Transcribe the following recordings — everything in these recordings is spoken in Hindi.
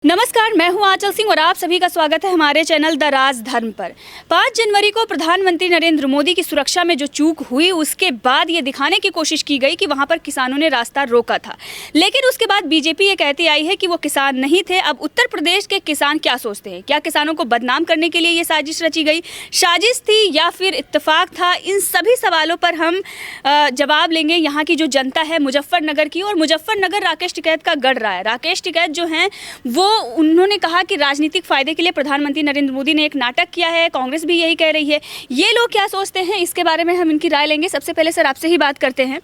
नमस्कार, मैं हूं आंचल सिंह और आप सभी का स्वागत है हमारे चैनल द राज धर्म पर। 5 जनवरी को प्रधानमंत्री नरेंद्र मोदी की सुरक्षा में जो चूक हुई, उसके बाद ये दिखाने की कोशिश की गई कि वहां पर किसानों ने रास्ता रोका था, लेकिन उसके बाद बीजेपी ये कहती आई है कि वो किसान नहीं थे। अब उत्तर प्रदेश के किसान क्या सोचते हैं? क्या किसानों को बदनाम करने के लिए ये साजिश रची गई, साजिश थी या फिर इत्तेफाक था? इन सभी सवालों पर हम जवाब लेंगे यहाँ की जो जनता है मुजफ्फरनगर की। और मुजफ्फरनगर राकेश टिकैत का गढ़ रहा है। राकेश टिकैत जो हैं वो उन्होंने कहा कि राजनीतिक फायदे के लिए प्रधानमंत्री नरेंद्र मोदी ने एक नाटक किया है। कांग्रेस भी यही कह रही है। ये लोग क्या सोचते हैं, इसके बारे में हम इनकी राय लेंगे। सबसे पहले सर आपसे ही बात करते हैं।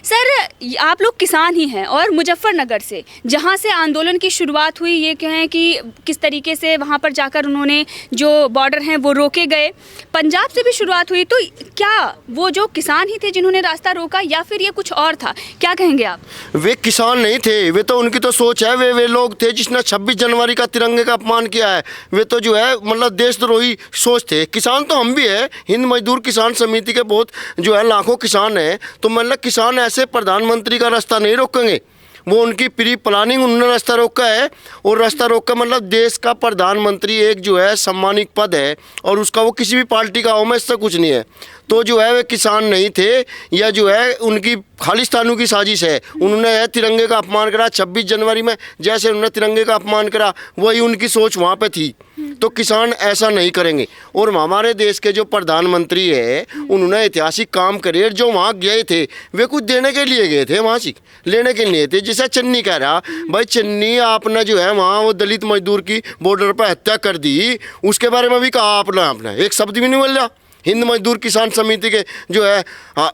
सर, आप लोग किसान ही हैं और मुजफ्फरनगर से, जहां से आंदोलन की शुरुआत हुई, ये कहें कि किस तरीके से वहां पर जाकर उन्होंने जो बॉर्डर हैं वो रोके गए, पंजाब से भी शुरुआत हुई, तो क्या वो जो किसान ही थे जिन्होंने रास्ता रोका या फिर ये कुछ और था? क्या कहेंगे आप? वे किसान नहीं थे, वे तो उनकी तो सोच है। वे लोग थे जिसने 26 जनवरी का तिरंगे का अपमान किया है। वे तो जो है मतलब देशद्रोही सोच थे। किसान तो हम भी है, हिंद मजदूर किसान समिति के बहुत जो है लाखों किसान हैं। तो मतलब किसान ऐसे प्रधानमंत्री का रास्ता नहीं रोकेंगे। वो उनकी प्री प्लानिंग उन्होंने रास्ता रोका है। और रास्ता रोका मतलब देश का प्रधानमंत्री एक जो है सम्मानित पद है और उसका वो किसी भी पार्टी का हो, में इससे कुछ नहीं है। तो जो है वे किसान नहीं थे, या जो है उनकी खालिस्तानों की साजिश है। उन्होंने तिरंगे का अपमान करा 26 जनवरी में, जैसे उन्होंने तिरंगे का अपमान करा वही उनकी सोच वहाँ पे थी। तो किसान ऐसा नहीं करेंगे। और हमारे देश के जो प्रधानमंत्री है उन्होंने ऐतिहासिक काम करे। जो वहाँ गए थे वे कुछ देने के लिए गए थे, वहाँ से लेने के लिए थे। जैसे चन्नी कह रहा, भाई चन्नी आपने जो है वहाँ वो दलित मजदूर की बॉर्डर पर हत्या कर दी, उसके बारे में भी कहा आपने एक शब्द भी नहीं बोल रहा। हिंद मजदूर किसान समिति के जो है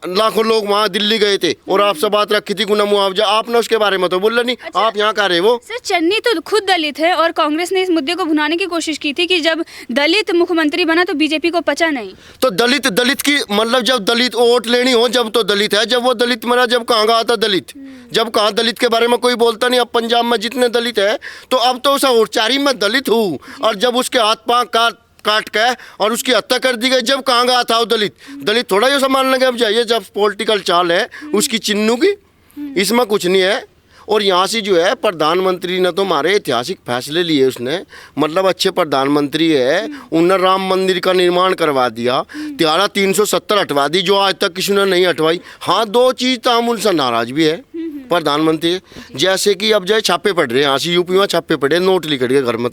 लाखों लोग वहाँ दिल्ली गए थे और आपसे बात रखी थी गुना मुआवजा, आपने उसके बारे में तो बोला नहीं। अच्छा, आप यहाँ कह रहे हो। सर, चन्नी तो खुद दलित है और कांग्रेस ने इस मुद्दे को भुनाने की कोशिश की थी कि जब दलित मुख्यमंत्री बना तो बीजेपी को पचा नहीं। तो दलित की मतलब जब दलित वोट लेनी हो जब तो दलित है, जब वो दलित मरा जब कहाँ गया था दलित? जब कहाँ दलित के बारे में कोई बोलता नहीं। अब पंजाब में जितने दलित है तो अब तो उस चारी में दलित हूँ। और जब उसके हाथ पाँव काट के और उसकी हत्या कर दी गई, जब कहाँ गया था वो दलित थोड़ा ही संभालने के अब जाइए। जब पॉलिटिकल चाल है उसकी चिन्नू की, इसमें कुछ नहीं है। और यहाँ से जो है प्रधानमंत्री ने तो हमारे ऐतिहासिक फैसले लिए। उसने मतलब अच्छे प्रधानमंत्री है, उन्होंने राम मंदिर का निर्माण करवा दिया, धारा 370 हटवा दी जो आज तक किसी ने नहीं हटवाई। हाँ, 2 चीज़ तो हम उनसे नाराज भी है प्रधानमंत्री, जैसे कि अब जो छापे पड़ रहे हैं, यहाँ से यूपी में छापे पड़े, नोट लिख गए घर में।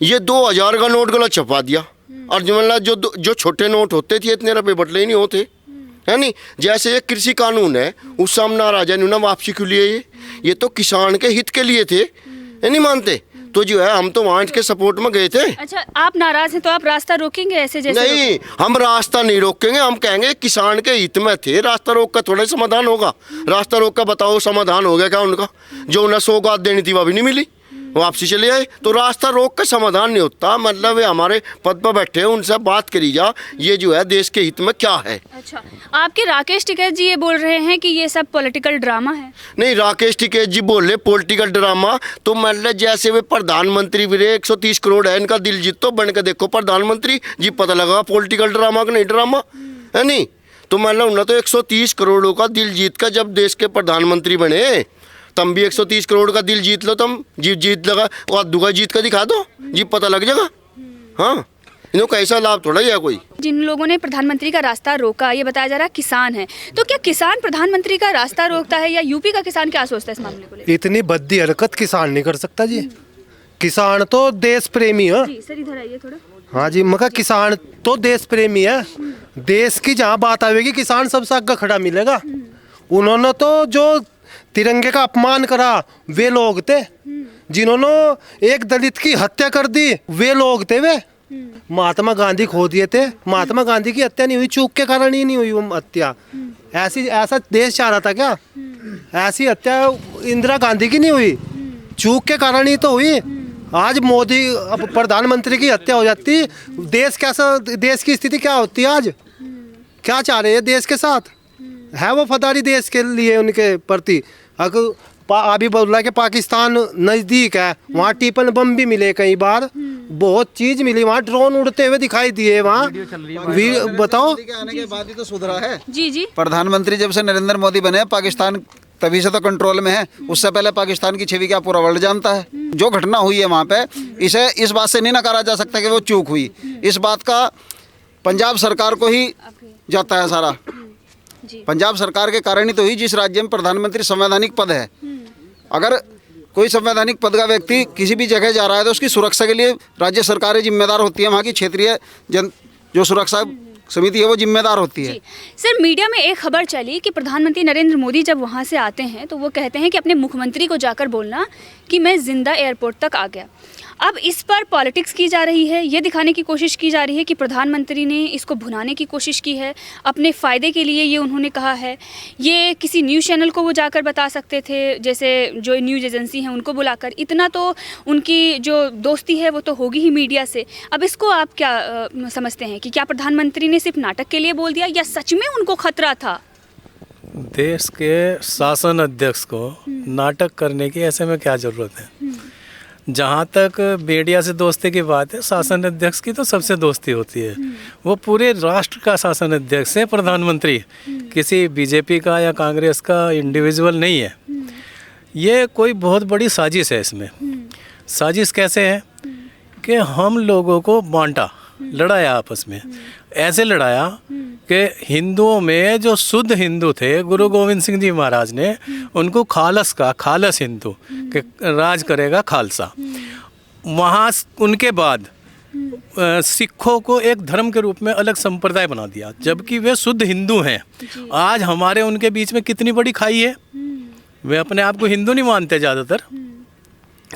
ये 2000 का नोट गलत छपा दिया। और जो छोटे नोट होते थे इतने रुपये बटले ही नहीं होते, है नहीं। जैसे ये कृषि कानून है, उस सामने नाराज है वापसी क्यों लिए? ये तो किसान के हित के लिए थे, ये नहीं मानते। तो जो है हम तो वहाँ के सपोर्ट में गए थे। अच्छा, आप नाराज हैं तो आप रास्ता रोकेंगे ऐसे जैसे? नहीं, हम रास्ता नहीं रोकेंगे। हम कहेंगे किसान के हित में थे, रास्ता रोक का थोड़ा समाधान होगा। रास्ता रोक का बताओ समाधान हो गया क्या उनका? जो उन्हें सौगात देनी थी वो भी नहीं मिली, वापसी चले आए। तो रास्ता रोक का समाधान नहीं होता। मतलब वे हमारे पद पर बैठे हैं, उनसे बात करी जा, ये जो है देश के हित में क्या है। अच्छा, आपके राकेश टिकैत जी ये बोल रहे हैं कि ये सब पॉलिटिकल ड्रामा है? नहीं, राकेश टिकैत जी बोल रहे पॉलिटिकल ड्रामा। तो मतलब जैसे वे प्रधानमंत्री भी 130 करोड़ है इनका, दिल जीत तो बन के देखो प्रधानमंत्री जी, पता लगा पॉलिटिकल ड्रामा का नहीं ड्रामा है नहीं। तो मतलब उन्होंने तो 130 करोड़ों का दिल जीत का जब देश के प्रधानमंत्री बने, तुम भी 130 करोड़ का दिल जीत लो। तुम जीत लगा और दुगा जीत का दिखा दो जी, पता लग जाएगा। हाँ, इनको कैसा लाभ थोड़ा ही है कोई। जिन लोगों ने प्रधानमंत्री का रास्ता रोका, ये बताया जा रहा है किसान है, तो क्या किसान प्रधानमंत्री का रास्ता रोकता है या यूपी का किसान क्या सोचता है इस मामले को लेकर? इतनी भद्दी हरकत किसान नहीं कर सकता जी। किसान तो देश प्रेमी है। सर इधर आइए थोड़ा। हाँ जी, मगर किसान तो देश प्रेमी है। देश की जहाँ बात आएगी किसान सबसे आगे खड़ा मिलेगा। उन्होंने तो जो तिरंगे का अपमान करा वे लोग थे, जिन्होंने एक दलित की हत्या कर दी वे लोग थे। वे महात्मा गांधी खो दिए थे। महात्मा गांधी की हत्या नहीं हुई, चूक के कारण ही नहीं हुई वो हत्या। ऐसा देश चाह रहा था क्या? ऐसी हत्या इंदिरा गांधी की नहीं हुई, चूक के कारण ही तो हुई। आज मोदी प्रधानमंत्री की हत्या हो जाती, देश की स्थिति क्या होती? आज क्या चाह रहे हैं देश के साथ? है वो फदारी देश के लिए उनके प्रति? अगर अभी बोल रहा कि पाकिस्तान नज़दीक है, वहाँ टिपन बम भी मिले कई बार, बहुत चीज मिली। वहाँ ड्रोन उड़ते हुए दिखाई दिए। वहाँ बताओ, आने के बाद ही तो सुधरा है जी। प्रधानमंत्री जब से नरेंद्र मोदी बने, पाकिस्तान तभी से तो कंट्रोल में है। उससे पहले पाकिस्तान की छवि क्या पूरा वर्ल्ड जानता है। जो घटना हुई है वहाँ पे, इसे इस बात से नहीं नकारा जा सकता कि वो चूक हुई। इस बात का पंजाब सरकार को ही जाता है सारा। पंजाब सरकार के कारण ही तो हुई जिस राज्य में प्रधानमंत्री संवैधानिक पद है। अगर कोई संवैधानिक पद का व्यक्ति किसी भी जगह जा रहा है तो उसकी सुरक्षा के लिए राज्य सरकारें जिम्मेदार होती है। वहाँ की क्षेत्रीय जो सुरक्षा समिति है वो जिम्मेदार होती है। सर, मीडिया में एक खबर चली कि प्रधानमंत्री नरेंद्र मोदी जब वहाँ से आते हैं तो वो कहते हैं कि अपने मुख्यमंत्री को जाकर बोलना कि मैं जिंदा एयरपोर्ट तक आ गया। अब इस पर पॉलिटिक्स की जा रही है, ये दिखाने की कोशिश की जा रही है कि प्रधानमंत्री ने इसको भुनाने की कोशिश की है, अपने फ़ायदे के लिए ये उन्होंने कहा है। ये किसी न्यूज़ चैनल को वो जाकर बता सकते थे, जैसे जो न्यूज़ एजेंसी हैं उनको बुलाकर। इतना तो उनकी जो दोस्ती है वो तो होगी ही मीडिया से। अब इसको आप क्या समझते हैं कि क्या प्रधानमंत्री ने सिर्फ नाटक के लिए बोल दिया या सच में उनको खतरा था? देश के शासन अध्यक्ष को नाटक करने की ऐसे में क्या ज़रूरत है? जहाँ तक मीडिया से दोस्ती की बात है, शासन अध्यक्ष की तो सबसे दोस्ती होती है। वो पूरे राष्ट्र का शासन अध्यक्ष है प्रधानमंत्री, किसी बीजेपी का या कांग्रेस का इंडिविजुअल नहीं है। ये कोई बहुत बड़ी साजिश है। इसमें साजिश कैसे है कि हम लोगों को बांटा, लड़ाया आपस में। ऐसे लड़ाया कि हिंदुओं में जो शुद्ध हिंदू थे, गुरु गोविंद सिंह जी महाराज ने उनको खालस का, खालस हिंदू कि राज करेगा खालसा। वहाँ उनके बाद सिखों को एक धर्म के रूप में अलग संप्रदाय बना दिया, जबकि वे शुद्ध हिंदू हैं। आज हमारे उनके बीच में कितनी बड़ी खाई है। वे अपने आप को हिंदू नहीं मानते ज़्यादातर।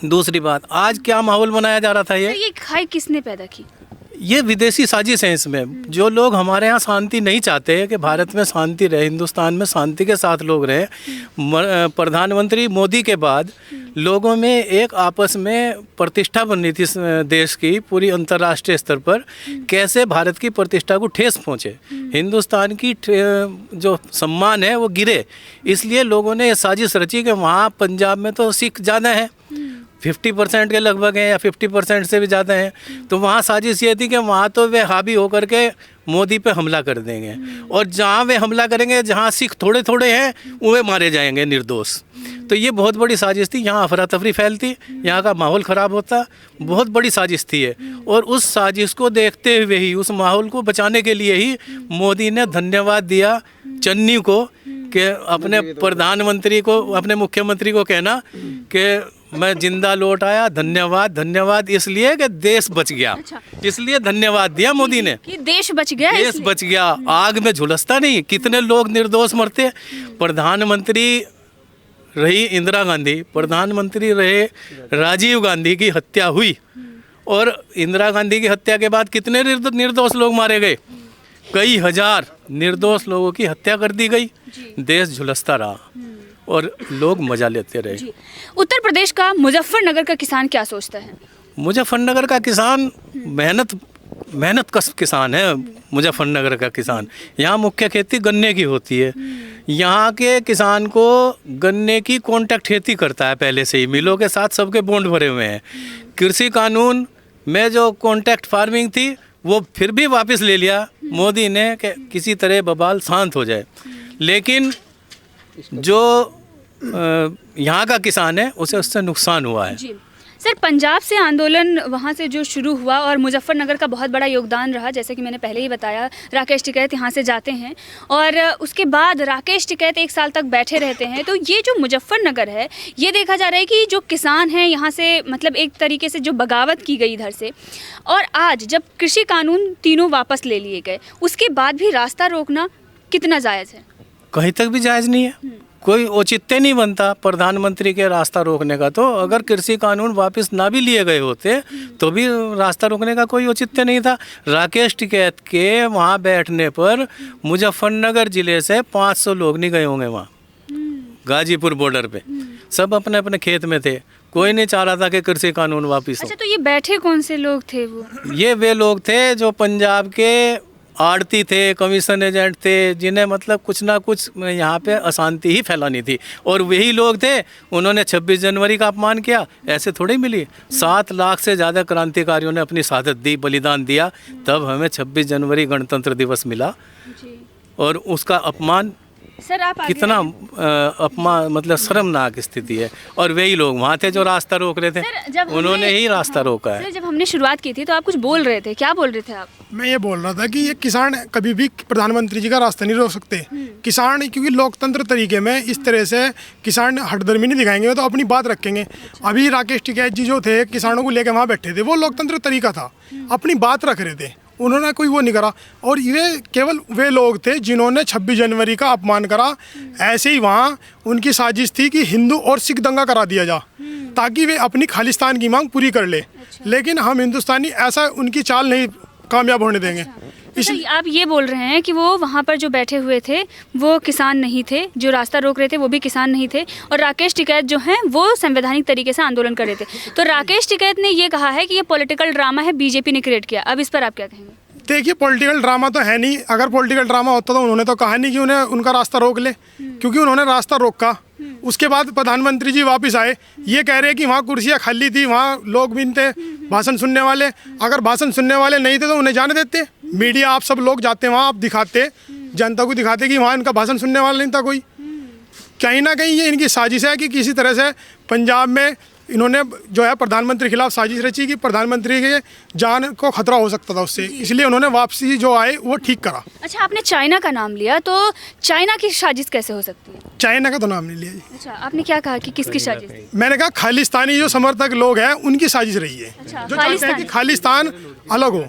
दूसरी बात, आज क्या माहौल बनाया जा रहा था? ये खाई किसने पैदा की? ये विदेशी साजिश है। इसमें जो लोग हमारे यहाँ शांति नहीं चाहते कि भारत में शांति रहे, हिंदुस्तान में शांति के साथ लोग रहें, प्रधानमंत्री मोदी के बाद लोगों में एक आपस में प्रतिष्ठा बननी थी देश की पूरी अंतर्राष्ट्रीय स्तर पर। कैसे भारत की प्रतिष्ठा को ठेस पहुँचे, हिंदुस्तान की जो सम्मान है वो गिरे, इसलिए लोगों ने ये साजिश रची कि वहाँ पंजाब में तो सिख ज़्यादा हैं, 50% के लगभग हैं या 50% से भी ज़्यादा हैं। तो वहाँ साजिश ये थी कि वहाँ तो वे हावी होकर के मोदी पे हमला कर देंगे, और जहाँ वे हमला करेंगे, जहाँ सिख थोड़े थोड़े हैं, वे मारे जाएंगे निर्दोष। तो ये बहुत बड़ी साजिश थी। यहाँ अफरा तफरी फैलती, यहाँ का माहौल ख़राब होता, बहुत बड़ी साजिश थी ये। और उस साजिश को देखते हुए ही, उस माहौल को बचाने के लिए ही मोदी ने धन्यवाद दिया चन्नी को कि अपने प्रधानमंत्री को, अपने मुख्यमंत्री को कहना कि मैं जिंदा लौट आया, धन्यवाद। धन्यवाद इसलिए कि देश बच गया। अच्छा। इसलिए धन्यवाद दिया मोदी ने कि देश बच गया। देश बच गया, आग में झुलसता नहीं। कितने लोग निर्दोष मरते। प्रधानमंत्री रही इंदिरा गांधी, प्रधानमंत्री रहे राजीव गांधी की हत्या हुई, और इंदिरा गांधी की हत्या के बाद कितने निर्दोष लोग मारे गए। कई हजार निर्दोष लोगों की हत्या कर दी गई, देश झुलसता रहा और लोग मजा लेते रहे। उत्तर प्रदेश का मुजफ्फरनगर का किसान क्या सोचता है? मुजफ्फरनगर का किसान मेहनत कश किसान है। मुजफ्फरनगर का किसान, यहाँ मुख्य खेती गन्ने की होती है। यहाँ के किसान को गन्ने की कॉन्ट्रैक्ट खेती करता है पहले से ही, मिलों के साथ सबके बॉन्ड भरे हुए हैं। कृषि कानून में जो कॉन्ट्रैक्ट फार्मिंग थी वो फिर भी वापस ले लिया मोदी ने कि किसी तरह बवाल शांत हो जाए। लेकिन जो यहाँ का किसान है उसे उससे नुकसान हुआ है। जी सर, पंजाब से आंदोलन वहाँ से जो शुरू हुआ और मुजफ्फरनगर का बहुत बड़ा योगदान रहा, जैसे कि मैंने पहले ही बताया। राकेश टिकैत यहाँ से जाते हैं और उसके बाद राकेश टिकैत 1 साल तक बैठे रहते हैं। तो ये जो मुजफ्फरनगर है, ये देखा जा रहा है कि जो किसान हैं यहाँ से, मतलब एक तरीके से जो बगावत की गई इधर से, और आज जब कृषि कानून तीनों वापस ले लिए गए, उसके बाद भी रास्ता रोकना कितना जायज़ है? कहीं तक भी जायज़ नहीं है। कोई औचित्य नहीं बनता प्रधानमंत्री के रास्ता रोकने का। तो अगर कृषि कानून वापस ना भी लिए गए होते तो भी रास्ता रोकने का कोई औचित्य नहीं था। राकेश टिकैत के वहाँ बैठने पर मुजफ्फरनगर ज़िले से 500 लोग नहीं गए होंगे वहाँ गाजीपुर बॉर्डर पे। सब अपने अपने खेत में थे, कोई नहीं चाह रहा था कि कृषि कानून वापस हो। अच्छा, तो ये बैठे कौन से लोग थे? ये वे लोग थे जो पंजाब के आड़ती थे, कमीशन एजेंट थे, जिन्हें मतलब कुछ ना कुछ यहाँ पे अशांति ही फैलानी थी। और वही लोग थे, उन्होंने 26 जनवरी का अपमान किया। ऐसे थोड़ी मिली। 7 लाख से ज़्यादा क्रांतिकारियों ने अपनी शहादत दी, बलिदान दिया, तब हमें 26 जनवरी गणतंत्र दिवस मिला। और उसका अपमान सर आप आगे कितना अपमान, मतलब शर्मनाक स्थिति है। और वही लोग वहाँ थे जो रास्ता रोक रहे थे, सर, जब उन्होंने हमने- ही रास्ता रोका है। सर जब हमने शुरुआत की थी तो आप कुछ बोल रहे थे, क्या बोल रहे थे आप? मैं ये बोल रहा था कि ये किसान कभी भी प्रधानमंत्री जी का रास्ता नहीं रोक सकते। किसान क्योंकि लोकतंत्र तरीके में इस तरह से किसान हठधर्मी नहीं दिखाएंगे, वो तो अपनी बात रखेंगे। अभी राकेश टिकैत जी जो थे किसानों को लेकर वहाँ बैठे थे, वो लोकतंत्र तरीका था, अपनी बात रख रहे थे, उन्होंने कोई वो नहीं करा। और ये केवल वे लोग थे जिन्होंने 26 जनवरी का अपमान करा। ऐसे ही वहाँ उनकी साजिश थी कि हिंदू और सिख दंगा करा दिया जा ताकि वे अपनी खालिस्तान की मांग पूरी कर ले। लेकिन हम हिंदुस्तानी ऐसा उनकी चाल नहीं कामयाब होने देंगे। अच्छा, आप ये बोल रहे हैं कि वो वहाँ पर जो बैठे हुए थे वो किसान नहीं थे, जो रास्ता रोक रहे थे वो भी किसान नहीं थे, और राकेश टिकैत जो हैं वो संवैधानिक तरीके से आंदोलन कर रहे थे। तो राकेश टिकैत ने ये कहा है कि ये पॉलिटिकल ड्रामा है, बीजेपी ने क्रिएट किया। अब इस पर आप क्या कहेंगे? देखिए, पॉलिटिकल ड्रामा तो है नहीं। अगर पॉलिटिकल ड्रामा होता तो उन्होंने तो कहा नहीं कि उन्हें उनका रास्ता रोक ले, क्योंकि उन्होंने रास्ता रोका। उसके बाद प्रधानमंत्री जी वापस आए, ये कह रहे हैं कि वहाँ कुर्सियाँ खाली थी, वहाँ लोग भी थे भाषण सुनने वाले। अगर भाषण सुनने वाले नहीं थे तो उन्हें जाने देते। मीडिया आप सब लोग जाते वहाँ, आप दिखाते, जनता को दिखाते कि वहाँ इनका भाषण सुनने वाला नहीं था कोई। कहीं ना कहीं ये इनकी साजिश है कि किसी तरह से पंजाब में इन्होंने जो है प्रधानमंत्री के खिलाफ साजिश रची कि प्रधानमंत्री के जान को खतरा हो सकता था उससे, इसलिए उन्होंने वापसी जो आए वो ठीक करा। अच्छा, आपने चाइना का नाम लिया, तो चाइना की साजिश कैसे हो सकती है? चाइना का तो नाम नहीं लिया जी। अच्छा, आपने क्या कहा कि किसकी साजिश थी? मैंने कहा खालिस्तानी जो समर्थक लोग हैं उनकी साजिश रही है, अच्छा, जो चाहते हैं कि खालिस्तान अलग हो।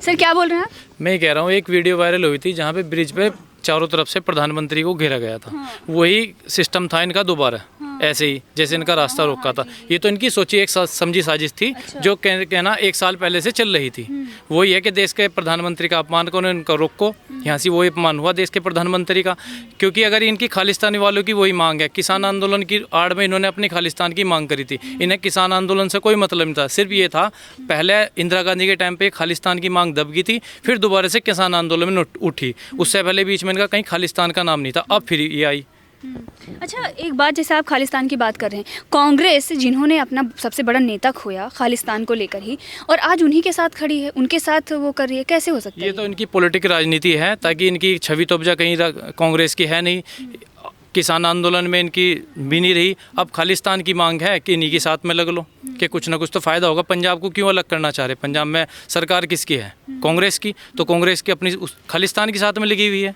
सर क्या बोल रहे हैं आप? मैं कह रहा हूँ, एक वीडियो वायरल हुई थी जहाँ पे ब्रिज पे चारों तरफ से प्रधानमंत्री को घेरा गया था। वही सिस्टम था इनका दोबारा, ऐसे ही जैसे इनका रास्ता रोका था। ये तो इनकी सोची एक समझी साजिश थी, जो कहना 1 साल पहले से चल रही थी। वही है कि देश के प्रधानमंत्री का अपमान करो, इनका रोको। यहाँ से वही अपमान हुआ देश के प्रधानमंत्री का, क्योंकि अगर इनकी खालिस्तानी वालों की वही मांग है, किसान आंदोलन की आड़ में इन्होंने अपनी खालिस्तान की मांग करी थी। इन्हें किसान आंदोलन से कोई मतलब नहीं था, सिर्फ ये था पहले इंदिरा गांधी के टाइम पे खालिस्तान की मांग दब गई थी, फिर दोबारा से किसान आंदोलन में उठी। उससे पहले बीच में इनका कहीं खालिस्तान का नाम नहीं था, अब फिर ये आई। अच्छा, एक बात, जैसे आप खालिस्तान की बात कर रहे हैं, कांग्रेस जिन्होंने अपना सबसे बड़ा नेता खोया खालिस्तान को लेकर ही, और आज उन्हीं के साथ खड़ी है, उनके साथ वो कर रही है, कैसे हो सकता है? ये तो इनकी पॉलिटिकल राजनीति है, ताकि इनकी छवि तो उपजा कहीं कांग्रेस की है नहीं। किसान आंदोलन में इनकी भी नहीं रही, अब खालिस्तान की मांग है कि इन्हीं के साथ में लग लो कि कुछ ना कुछ तो फ़ायदा होगा। पंजाब को क्यों अलग करना चाह रहे? पंजाब में सरकार किसकी है? कांग्रेस की। तो कांग्रेस की अपनी खालिस्तान के साथ में लगी हुई है।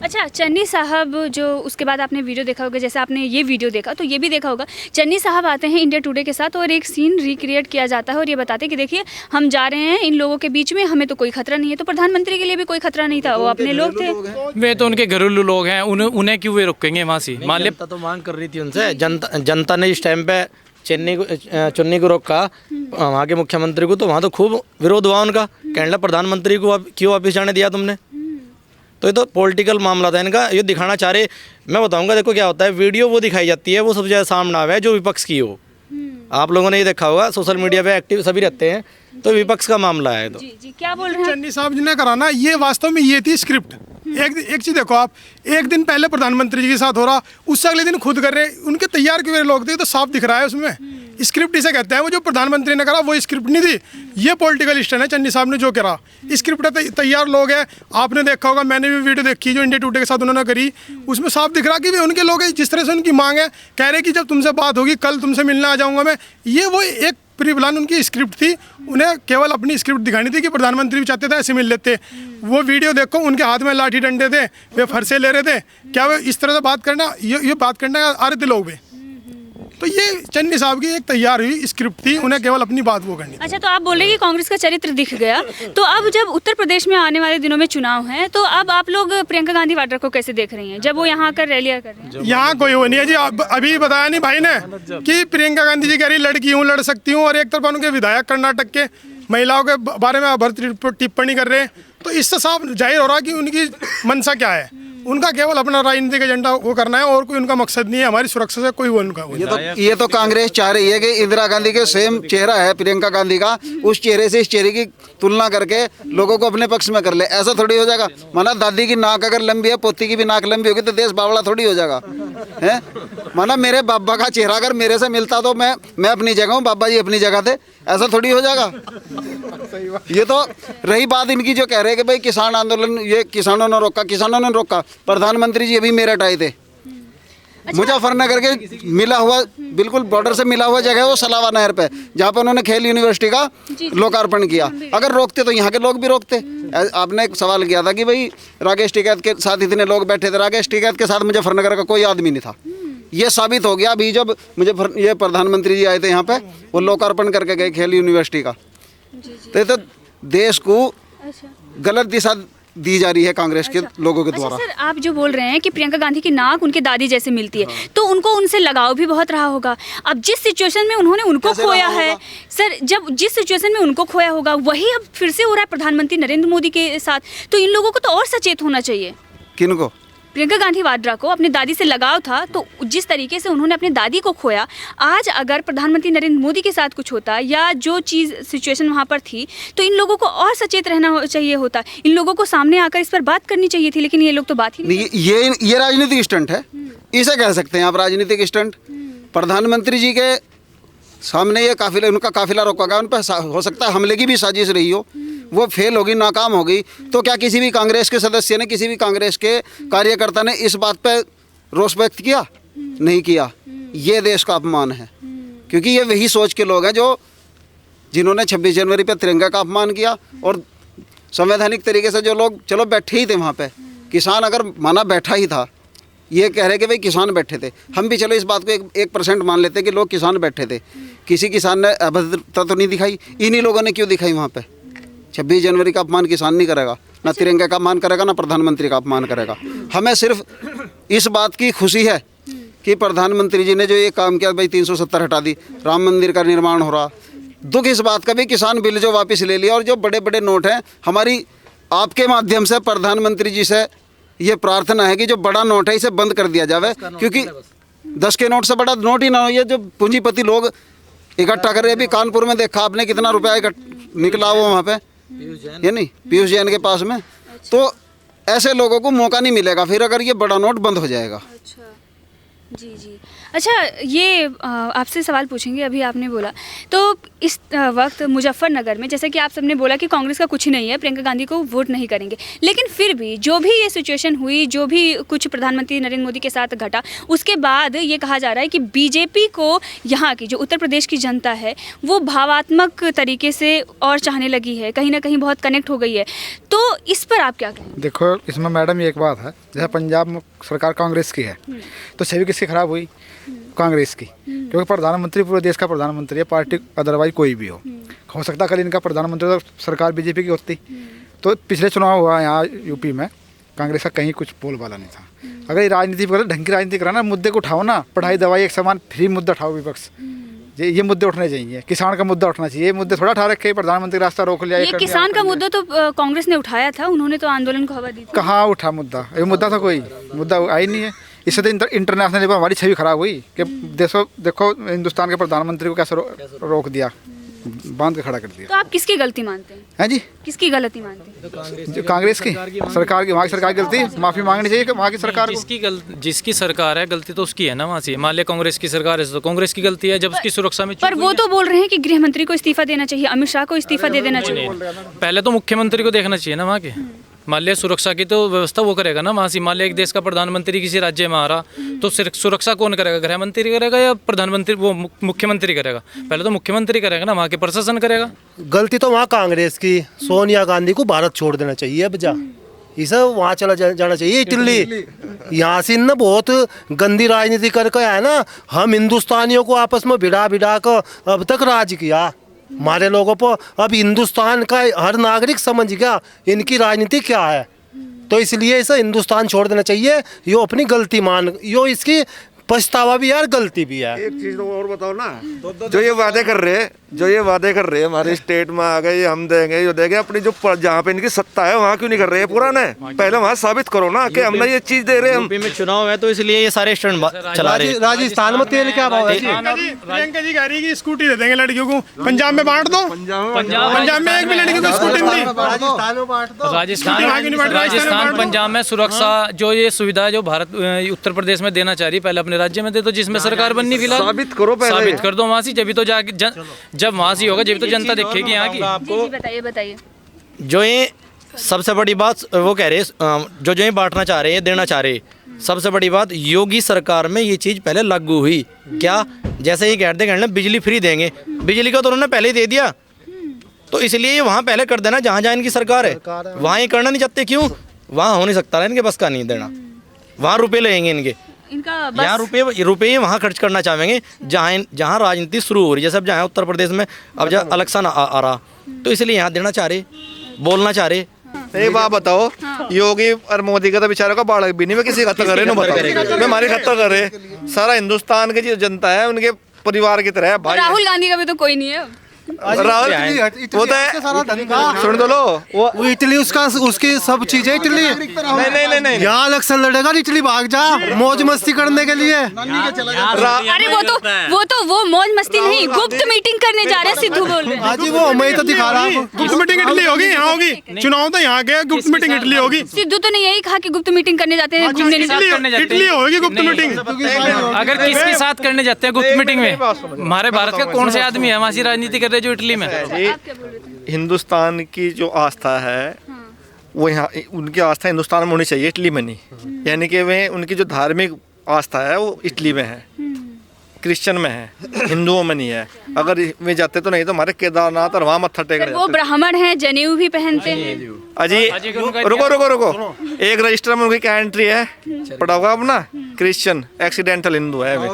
अच्छा, चन्नी साहब जो, उसके बाद आपने वीडियो देखा होगा, जैसे आपने ये वीडियो देखा तो ये भी देखा होगा, चन्नी साहब आते हैं इंडिया टुडे के साथ और एक सीन रिक्रिएट किया जाता है और ये बताते हैं कि देखिए हम जा रहे हैं इन लोगों के बीच में, हमें तो कोई खतरा नहीं है। तो प्रधानमंत्री के लिए भी कोई खतरा नहीं था, वो अपने लोग थे। वे तो उनके घरेलू लोग हैं, उन्हें क्यों वे रोकेंगे वहाँ से? मान ले जनता तो मांग कर रही थी उनसे, जनता ने इस टाइम पे चुन्नी को रोका वहाँ के मुख्यमंत्री को, तो वहाँ तो खूब विरोध हुआ उनका। कहने लगा प्रधानमंत्री को क्यों वापिस जाने दिया तुमने? तो ये तो पॉलिटिकल मामला था इनका, ये दिखाना चाह रहे। मैं बताऊंगा, देखो क्या होता है, वीडियो वो दिखाई जाती है वो सबसे ज़्यादा सामने आवे है जो विपक्ष की हो। आप लोगों ने ये देखा होगा, सोशल मीडिया पे एक्टिव सभी रहते हैं, तो विपक्ष का मामला है। तो जी जी, क्या बोल रहे हैं? चन्नी साहब जी ने कराना, ये वास्तव में ये थी स्क्रिप्ट। एक चीज देखो आप, एक दिन पहले प्रधानमंत्री जी के साथ हो रहा, उससे अगले दिन खुद कर रहे, उनके तैयार किए हुए लोग थे, तो साफ दिख रहा है उसमें। स्क्रिप्ट इसे कहते हैं, वो जो प्रधानमंत्री ने करा वो स्क्रिप्ट नहीं थी, ये पॉलिटिकल स्टैंड है चन्नी साहब ने जो करा। स्क्रिप्ट तैयार लोग हैं, आपने देखा होगा, मैंने भी वीडियो देखी जो इंडिया टुडे के साथ उन्होंने करी, उसमें साफ दिख रहा कि वे उनके लोग हैं। जिस तरह से उनकी मांग है, कह रहे कि जब तुमसे बात होगी कल तुमसे मिलने आ जाऊंगा मैं, ये वो एक प्री प्लान उनकी स्क्रिप्ट थी। उन्हें केवल अपनी स्क्रिप्ट दिखानी थी कि प्रधानमंत्री भी चाहते थे ऐसे मिल लेते। वो वीडियो देखो, उनके हाथ में लाठी डंडे थे, वे फरसे ले रहे थे। क्या वे इस तरह से बात करना, ये बात करना आ रहे थे लोग वे? तो ये चन्नी साहब की एक तैयार हुई स्क्रिप्ट थी, उन्हें केवल अपनी बात वो करनी। अच्छा, तो आप बोल रहे हैं कि कांग्रेस का चरित्र दिख गया, तो अब जब उत्तर प्रदेश में आने वाले दिनों में चुनाव हैं, तो अब आप लोग प्रियंका गांधी वाड्रा को कैसे देख रही हैं जब वो यहाँ आकर रैलियाँ कर रहे हैं? यहाँ कोई वो नहीं है जी। अभी बताया नहीं भाई ने कि प्रियंका गांधी जी कह रही लड़की हूँ, लड़ सकती हूँ, और एक तरफ उनके विधायक कर्नाटक के महिलाओं के बारे में अभद्र टिप्पणी कर रहे हैं। तो इससे साफ जाहिर हो रहा कि उनकी मंशा क्या है। उनका केवल अपना राजनीतिक एजेंडा वो करना है, और कोई उनका मकसद नहीं है हमारी सुरक्षा से कोई वो उनका। ये तो कांग्रेस चाह रही है कि इंदिरा गांधी के सेम चेहरा है प्रियंका गांधी का, उस चेहरे से इस चेहरे की तुलना करके लोगों को अपने पक्ष में कर ले। ऐसा थोड़ी हो जाएगा। माना दादी की नाक अगर लंबी है, पोती की भी नाक लंबी होगी, तो देश बावड़ा थोड़ी हो जाएगा है। माना मेरे बाबा का चेहरा अगर मेरे से मिलता तो मैं अपनी जगह हूँ, बाबा जी अपनी जगह थे, ऐसा थोड़ी हो जाएगा। ये तो रही बात इनकी जो कह रहे हैं कि भाई किसान आंदोलन ये किसानों ने रोका। प्रधानमंत्री जी अभी मेरठ आए थे, मुजफ्फरनगर के मिला हुआ बिल्कुल बॉर्डर से मिला हुआ जगह है वो सलावा नहर पे, जहाँ पे उन्होंने खेल यूनिवर्सिटी का लोकार्पण किया। अगर रोकते तो यहाँ के लोग भी रोकते। आपने एक सवाल किया था कि भाई राकेश टिकैत के साथ इतने लोग बैठे थे, राकेश टिकैत के साथ मुजफ्फरनगर का कोई आदमी नहीं था। ये साबित हो गया अभी जब ये प्रधानमंत्री जी आए थे यहाँ पे, वो लोकार्पण करके गए खेल यूनिवर्सिटी का। तो ये तो देश को गलत दिशा दी जा रही है कांग्रेस के लोगों के द्वारा। सर, आप जो बोल रहे हैं कि प्रियंका गांधी की नाक उनके दादी जैसे मिलती है, तो उनको उनसे लगाव भी बहुत रहा होगा। अब जिस सिचुएशन में उन्होंने उनको खोया है सर, जब जिस सिचुएशन में उनको खोया होगा वही अब फिर से हो रहा है प्रधानमंत्री नरेंद्र मोदी के साथ, तो इन लोगों को तो और सचेत होना चाहिए। किनको? प्रियंका गांधी वाड्रा को अपने दादी से लगाव था, तो जिस तरीके से उन्होंने अपने दादी को खोया, आज अगर प्रधानमंत्री नरेंद्र मोदी के साथ कुछ होता या जो चीज़ सिचुएशन वहाँ पर थी, तो इन लोगों को और सचेत रहना चाहिए होता। इन लोगों को सामने आकर इस पर बात करनी चाहिए थी, लेकिन ये लोग तो बात ही नहीं। ये राजनीतिक स्टंट है, इसे कह सकते हैं आप राजनीतिक स्टंट। प्रधानमंत्री जी के सामने ये काफिला, उनका काफिला रोका गया, उन पर हो सकता है हमले की भी साजिश रही हो, वो फेल होगी, नाकाम होगी। तो क्या किसी भी कांग्रेस के सदस्य ने, किसी भी कांग्रेस के कार्यकर्ता ने इस बात पे रोष व्यक्त किया? नहीं किया। ये देश का अपमान है, क्योंकि ये वही सोच के लोग हैं जो जिन्होंने 26 जनवरी पे तिरंगा का अपमान किया। और संवैधानिक तरीके से जो लोग चलो बैठे ही थे वहाँ पे, किसान अगर माना बैठा ही था, ये कह रहे कि भाई किसान बैठे थे, हम भी चलो इस बात को 1% मान लेते कि लोग किसान बैठे थे, किसी किसान ने अभद्रता तो नहीं दिखाई। इन्हीं लोगों ने क्यों दिखाई वहाँ पे? 26 जनवरी का अपमान किसान नहीं करेगा, ना तिरंगे का अपमान करेगा, ना प्रधानमंत्री का अपमान करेगा। हमें सिर्फ इस बात की खुशी है कि प्रधानमंत्री जी ने जो ये काम किया, भाई 370 हटा दी, राम मंदिर का निर्माण हो रहा। दुख इस बात का भी किसान बिल जो वापस ले लिया, और जो बड़े बड़े नोट हैं, हमारी आपके माध्यम से प्रधानमंत्री जी से ये प्रार्थना है कि जो बड़ा नोट है इसे बंद कर दिया जाए, क्योंकि 10 के नोट से बड़ा नोट ही ना हो। ये जो पूंजीपति लोग इकट्ठा कर रहे हैं, अभी कानपुर में देखा आपने कितना रुपया निकला वो वहाँ पे, ये नहीं पीयूष जैन के पास में। तो ऐसे लोगों को मौका नहीं मिलेगा फिर अगर ये बड़ा नोट बंद हो जाएगा। जी। अच्छा, ये आपसे सवाल पूछेंगे। अभी आपने बोला तो इस वक्त मुजफ्फरनगर में, जैसे कि आप सबने बोला कि कांग्रेस का कुछ ही नहीं है, प्रियंका गांधी को वोट नहीं करेंगे, लेकिन फिर भी जो भी ये सिचुएशन हुई, जो भी कुछ प्रधानमंत्री नरेंद्र मोदी के साथ घटा, उसके बाद ये कहा जा रहा है कि बीजेपी को यहाँ की जो उत्तर प्रदेश की जनता है वो भावात्मक तरीके से और चाहने लगी है, कहीं ना कहीं बहुत कनेक्ट हो गई है। तो इस पर आप क्या कहें? देखो, इसमें मैडम एक बात है, जैसे पंजाब में सरकार कांग्रेस की है, तो छवि किसकी खराब हुई? कांग्रेस की, क्योंकि प्रधानमंत्री पूरे देश का प्रधानमंत्री है, पार्टी अदरवाइज कोई भी हो सकता कल इनका प्रधानमंत्री तो सरकार बीजेपी की होती। तो पिछले चुनाव हुआ यहाँ यूपी में, कांग्रेस का कहीं कुछ बोलबाला नहीं था। अगर ये राजनीति ढंग की राजनीति कराना, मुद्दे को उठाओ ना, पढ़ाई दवाई एक समान फ्री मुद्दा उठाओ विपक्ष, ये मुद्दे उठने चाहिए। किसान का मुद्दा उठना चाहिए, ये मुद्दे थोड़ा उठा रखे, प्रधानमंत्री रास्ता रोक लिया। ये किसान का मुद्दा तो कांग्रेस ने उठाया था, उन्होंने तो आंदोलन को हवा दी थी। कहाँ उठा मुद्दा? ये मुद्दा था, कोई मुद्दा आई नहीं है। इससे तो इंटरनेशनल लेवल हमारी छवि खराब हुई कि देखो हिंदुस्तान के प्रधानमंत्री को कैसे रोक दिया, बांध के खड़ा कर दिया। तो आप किसकी गलती मानते हैं? हैं जी, किसकी गलती मानते हैं? जो कांग्रेस की सरकार की, वहाँ की सरकार की गलती, माफी मांगनी चाहिए वहाँ की सरकार को। जिसकी सरकार है गलती तो उसकी है ना वहाँ से। मान लिया कांग्रेस की सरकार है तो कांग्रेस की गलती है जब उसकी सुरक्षा में। पर वो तो बोल रहे हैं कि गृह मंत्री को इस्तीफा देना चाहिए, अमित शाह को इस्तीफा दे देना चाहिए। पहले तो मुख्यमंत्री को देखना चाहिए ना वहाँ के। मान लिया सुरक्षा की तो व्यवस्था वो करेगा ना वहाँ से। मान लिया एक देश का प्रधानमंत्री किसी राज्य में आ रहा, तो सुरक्षा कौन करेगा? गृह मंत्री करेगा या प्रधानमंत्री, वो मुख्यमंत्री करेगा? पहले तो मुख्यमंत्री करेगा ना, वहाँ के प्रशासन करेगा। गलती तो वहाँ कांग्रेस की, सोनिया गांधी को भारत छोड़ देना चाहिए अब जा, इसे वहाँ चला जाना चाहिए दिल्ली। यहाँ से ना बहुत गंदी राजनीति करके आया ना, हम हिंदुस्तानियों को आपस में भिड़ा कर अब तक राज किया हमारे लोगों पर। अब हिंदुस्तान का हर नागरिक समझ गया इनकी राजनीति क्या है, तो इसलिए इसे हिंदुस्तान छोड़ देना चाहिए। यो अपनी गलती मान, यो इसकी पछतावा भी यार, गलती भी है। एक चीज और बताओ ना, जो ये वादे कर रहे हैं हमारे स्टेट में आ गए, हम देंगे जो देंगे, अपनी जो जहाँ पे इनकी सत्ता है वहाँ क्यों नहीं कर रहे हैं पूरा? ने पहले वहाँ साबित करो ना कि हमने ये चीज दे रहे हैं। यूपी में चुनाव है तो इसलिए ये सारे स्टंट चला रहे हैं। राजस्थान में तेल क्या भाव है? प्रियंका जी कह रही है कि स्कूटी दे देंगे लड़कियों को, पंजाब में बांट दो। पंजाब में एक भी लड़की को स्कूटी नहीं दी। राजस्थान पंजाब में सुरक्षा जो ये सुविधा जो भारत उत्तर प्रदेश में देना चाह रही, पहले अपने राज्य में दे दो जिसमें सरकार बननी फिलहाल। साबित करो पहले। साबित कर दो वहाँ से, जब तो जाके जब वहाँ से होगा जब तो जनता देखेगी यहाँ की। जी बताइए बताइए। जो ये सबसे बड़ी बात वो कह रहे हैं, जो ये बांटना चाह रहे हैं, देना चाह रहे हैं, सबसे बड़ी बात योगी सरकार में ये चीज़ पहले लागू हुई। क्या जैसे ये कहते हैं बिजली फ्री देंगे, बिजली का तो उन्होंने पहले ही दे दिया, तो इसलिए ये वहाँ पहले कर देना जहाँ जहाँ इनकी सरकार है, वहाँ ये करना नहीं चाहते। क्यों? वहाँ हो नहीं सकता, इनके बस का नहीं देना, वहाँ रुपए लेंगे इनके, इनका यहाँ रुपये वहाँ खर्च करना चाहेंगे जहाँ राजनीति शुरू हो रही है। जैसे अब जहाँ उत्तर प्रदेश में अब जहाँ इलेक्शन आ रहा, तो इसलिए यहाँ देना चाह रहे, बोलना चाह रहे। एक बात बताओ, योगी और मोदी का तो बेचारों का बाढ़ भी नहीं, मैं किसी खत्म कर रहे मैं हमारी खत्म कर रहे। सारा हिंदुस्तान की जो जनता है उनके परिवार की तरह है भाई। राहुल गांधी का भी तो कोई नहीं है। राहुल वो तो है, सुन दो लो, वो इटली उसकी सब चीजें इटली। नहीं यहाँ इलेक्शन लड़ेगा इटली भाग जा मौज मस्ती करने के लिए। अरे वो मौज मस्ती नहीं, गुप्त मीटिंग करने जा रहे हैं सिद्धू बोल रहे हैं। आज वो मैं तो दिखा रहा हूँ, गुप्त मीटिंग इटली होगी, यहाँ होगी। चुनाव तो यहाँ गया, गुप्त मीटिंग इटली होगी। सिद्धू तो ने यही कहा कि गुप्त मीटिंग करने जाते हैं, घूमने नहीं जाते। इटली होगी गुप्त मीटिंग। अगर किसके साथ करने जाते हैं गुप्त मीटिंग में, हमारे भारत का कौन से आदमी है वहाँ से राजनीति कर रहे जो इटली में? हिंदुस्तान की जो आस्था है वो यहाँ, उनकी आस्था हिंदुस्तान में होनी चाहिए, इटली में नहीं। यानी कि वे उनकी जो धार्मिक आस्था है वो इटली में है, क्रिश्चियन में है, हिंदुओं में नहीं है। अगर वे जाते तो नहीं तो हमारे केदारनाथ और वहाँ मत्था टेक रहे। वो ब्राह्मण हैं, जनेऊ भी पहनते हैं। अजी रुको, एक रजिस्टर में उनकी क्या एंट्री है पढ़ा होगा अपना, क्रिश्चियन एक्सीडेंटल हिंदू है वे।